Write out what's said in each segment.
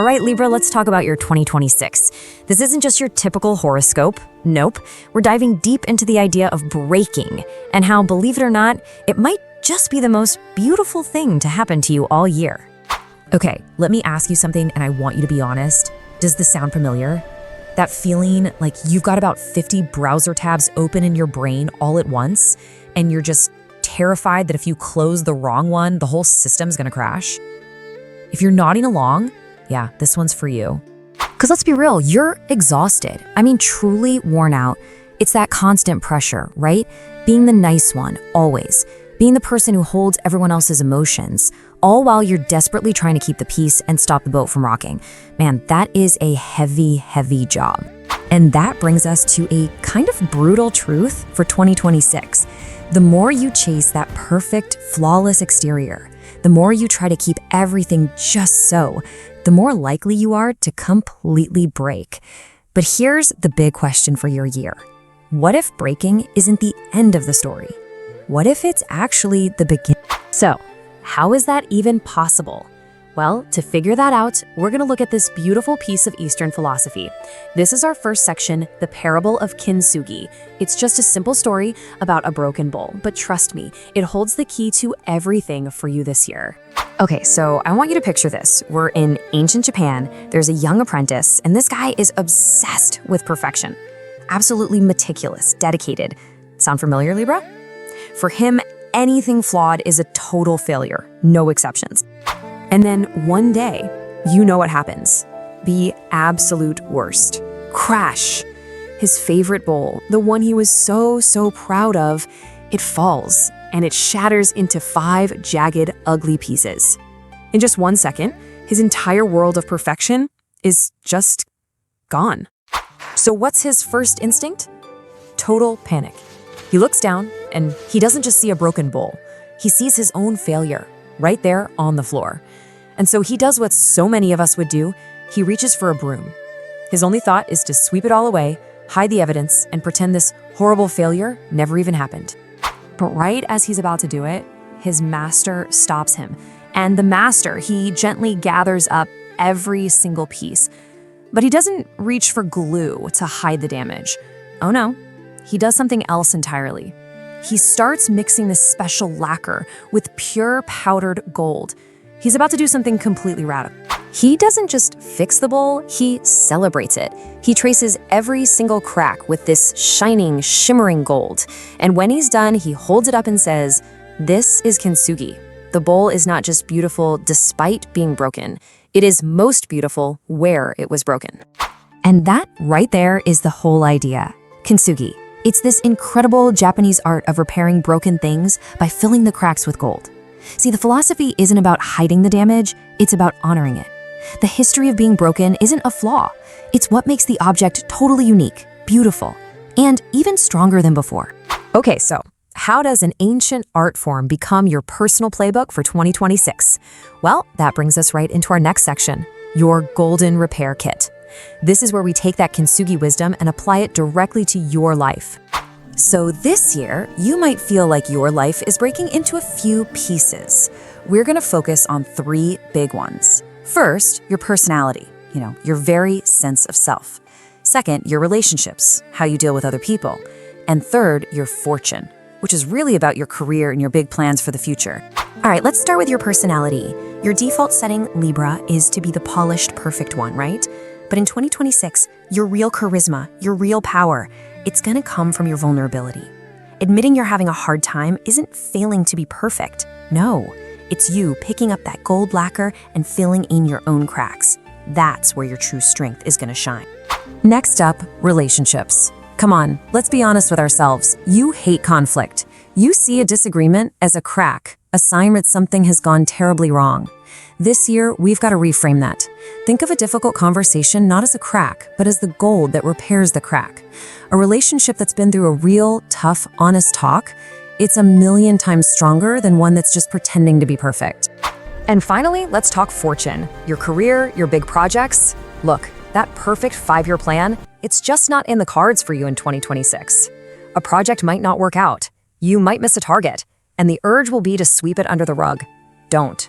All right, Libra, let's talk about your 2026. This isn't just your typical horoscope. Nope. We're diving deep into the idea of breaking and how, believe it or not, it might just be the most beautiful thing to happen to you all year. Okay, let me ask you something, and I want you to be honest. Does this sound familiar? That feeling like you've got about 50 browser tabs open in your brain all at once, and you're just terrified that if you close the wrong one, the whole system's gonna crash? If you're nodding along, yeah, this one's for you. Because let's be real, you're exhausted. I mean, truly worn out. It's that constant pressure, right? Being the nice one, always. Being the person who holds everyone else's emotions, all while you're desperately trying to keep the peace and stop the boat from rocking. Man, that is a heavy, heavy job. And that brings us to a kind of brutal truth for 2026. The more you chase that perfect, flawless exterior, the more you try to keep everything just so, the more likely you are to completely break. But here's the big question for your year. What if breaking isn't the end of the story? What if it's actually the beginning? So, how is that even possible? Well, to figure that out, we're going to look at this beautiful piece of Eastern philosophy. This is our first section, the parable of Kintsugi. It's just a simple story about a broken bowl, but trust me, it holds the key to everything for you this year. Okay, so I want you to picture this. We're in ancient Japan, there's a young apprentice, and this guy is obsessed with perfection. Absolutely meticulous, dedicated. Sound familiar, Libra? For him, anything flawed is a total failure, no exceptions. And then one day, you know what happens. The absolute worst. Crash. His favorite bowl, the one he was so proud of, it falls and it shatters into 5 jagged, ugly pieces. In just 1 second, his entire world of perfection is just gone. So what's his first instinct? Total panic. He looks down and he doesn't just see a broken bowl. He sees his own failure right there on the floor. And so he does what so many of us would do. He reaches for a broom. His only thought is to sweep it all away, hide the evidence, and pretend this horrible failure never even happened. But right as he's about to do it, his master stops him. And the master, he gently gathers up every single piece. But he doesn't reach for glue to hide the damage. Oh no, he does something else entirely. He starts mixing this special lacquer with pure powdered gold. He's about to do something completely radical. He doesn't just fix the bowl, he celebrates it. He traces every single crack with this shining, shimmering gold. And when he's done, he holds it up and says, "This is Kintsugi. The bowl is not just beautiful despite being broken. It is most beautiful where it was broken." And that right there is the whole idea. Kintsugi. It's this incredible Japanese art of repairing broken things by filling the cracks with gold. See, the philosophy isn't about hiding the damage, it's about honoring it. The history of being broken isn't a flaw. It's what makes the object totally unique, beautiful, and even stronger than before. Okay, so how does an ancient art form become your personal playbook for 2026? Well, that brings us right into our next section, your golden repair kit. This is where we take that Kintsugi wisdom and apply it directly to your life. So this year, you might feel like your life is breaking into a few pieces. We're gonna focus on 3 big ones. First, your personality, your very sense of self. Second, your relationships, how you deal with other people. And third, your fortune, which is really about your career and your big plans for the future. All right, let's start with your personality. Your default setting, Libra, is to be the polished, perfect one, right? But in 2026, your real charisma, your real power, it's gonna come from your vulnerability. Admitting you're having a hard time isn't failing to be perfect. No, it's you picking up that gold lacquer and filling in your own cracks. That's where your true strength is gonna shine. Next up, relationships. Come on, let's be honest with ourselves. You hate conflict. You see a disagreement as a crack, a sign that something has gone terribly wrong. This year, we've got to reframe that. Think of a difficult conversation not as a crack, but as the gold that repairs the crack. A relationship that's been through a real, tough, honest talk, it's a million times stronger than one that's just pretending to be perfect. And finally, let's talk fortune. Your career, your big projects. Look, that perfect 5-year plan, it's just not in the cards for you in 2026. A project might not work out. You might miss a target, and the urge will be to sweep it under the rug. Don't.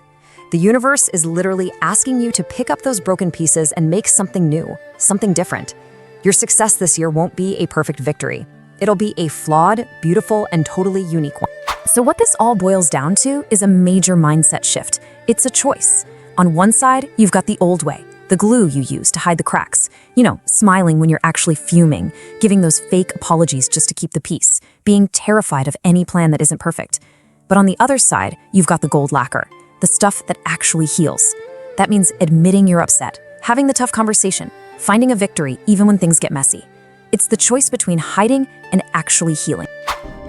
The universe is literally asking you to pick up those broken pieces and make something new, something different. Your success this year won't be a perfect victory. It'll be a flawed, beautiful, and totally unique one. So what this all boils down to is a major mindset shift. It's a choice. On one side, you've got the old way, the glue you use to hide the cracks. You know, smiling when you're actually fuming, giving those fake apologies just to keep the peace, being terrified of any plan that isn't perfect. But on the other side, you've got the gold lacquer, the stuff that actually heals. That means admitting you're upset, having the tough conversation, finding a victory even when things get messy. It's the choice between hiding and actually healing.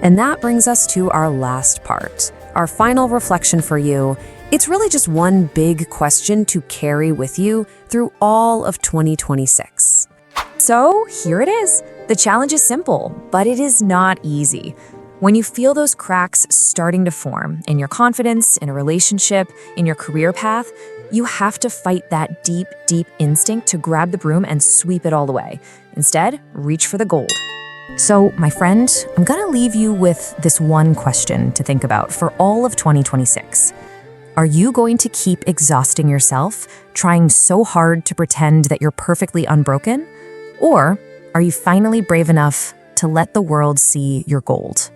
And that brings us to our last part, our final reflection for you. It's really just one big question to carry with you through all of 2026. So here it is. The challenge is simple, but it is not easy. When you feel those cracks starting to form in your confidence, in a relationship, in your career path, you have to fight that deep, deep instinct to grab the broom and sweep it all away. Instead, reach for the gold. So, my friend, I'm gonna leave you with this one question to think about for all of 2026. Are you going to keep exhausting yourself, trying so hard to pretend that you're perfectly unbroken? Or are you finally brave enough to let the world see your gold?